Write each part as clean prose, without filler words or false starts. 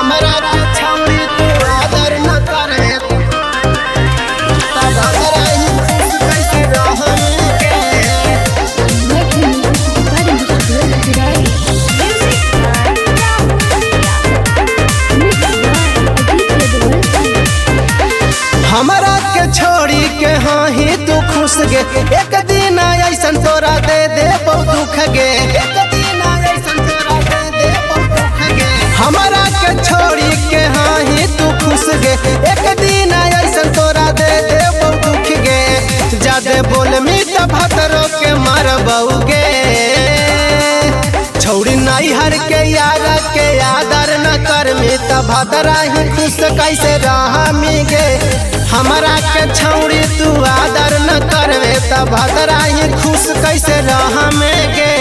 हमरा के छौरी तू आदर न करे तब हमरा ही खुश कैसे रहूंगे। हमरा के छोड़ी के हाँ ही तू खुश गे, एक दिन ऐसन तोरा दे दे बहुत दुख गे, एक दिन ऐसन तोरा दे दे बहुत दुख गे। हमरा के छोड़ी के हाँ ही तू खुश गे, एक दिन ऐसन तोरा दे दे बहुत दुख गे। जादे बोल मी त भतरो के मारबौगे, छौड़ी नहीं हर के यार के आदर न कर मी त भतरा ही खुश कैसे रहमीगे। हमरा के छौड़ी तू आदर न करवे त भतरा ही खुश कैसे रहमेगे।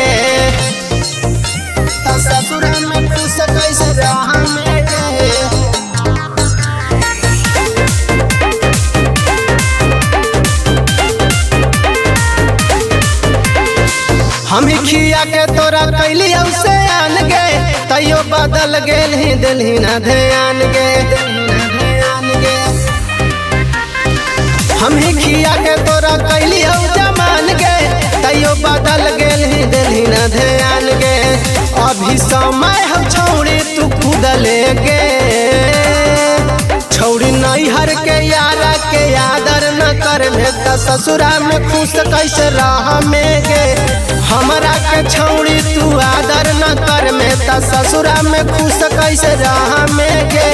त ससुर में खुश कैसे रहमेगे। हम खिया के तोरा कैली से आन गे, तैयो बदल गेल ही दिल ही न ध्यान गे। हम खिया के तोरा कैली जमान गे, तैयो बदल गेल ही दिल ही न ध्यान गे। अभी समय हम छौड़ी तू खुद ले गे, छौड़ी नहीं हर के यारा के आदर न करवे त ससुरा में खुश कैसे रहमेगे। हमरा के छौड़ी तू आदर न करवे त ससुरा में खुश कैसे रहमेगे।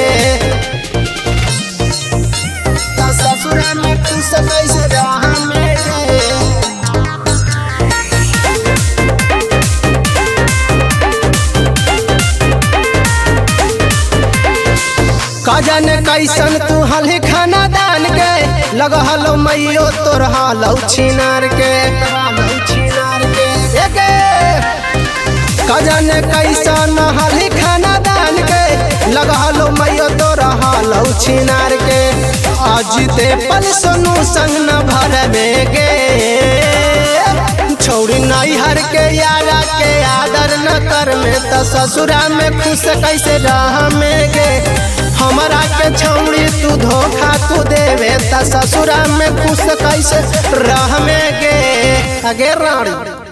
त ससुरा में खुश कैसे रहमेगे। कजन कैसन तू हल्ही खाना दान के, लगहलो मैयो तोर हालौ छिनार के। कजन कैसन हल्ही खाना दान के, लगहलो मैयो तोर हालौ छिनार के। अजिते पल सोनू संग न भरमेगे, छौड़ी नहीं हर के यारा के आदर न करमे त ससुरा में खुश कैसे रहमेगे। हमरा के छौड़ी तू धोखा तू देवे त ससुरा में खुश कैसे रहमेगे। अगे रानी।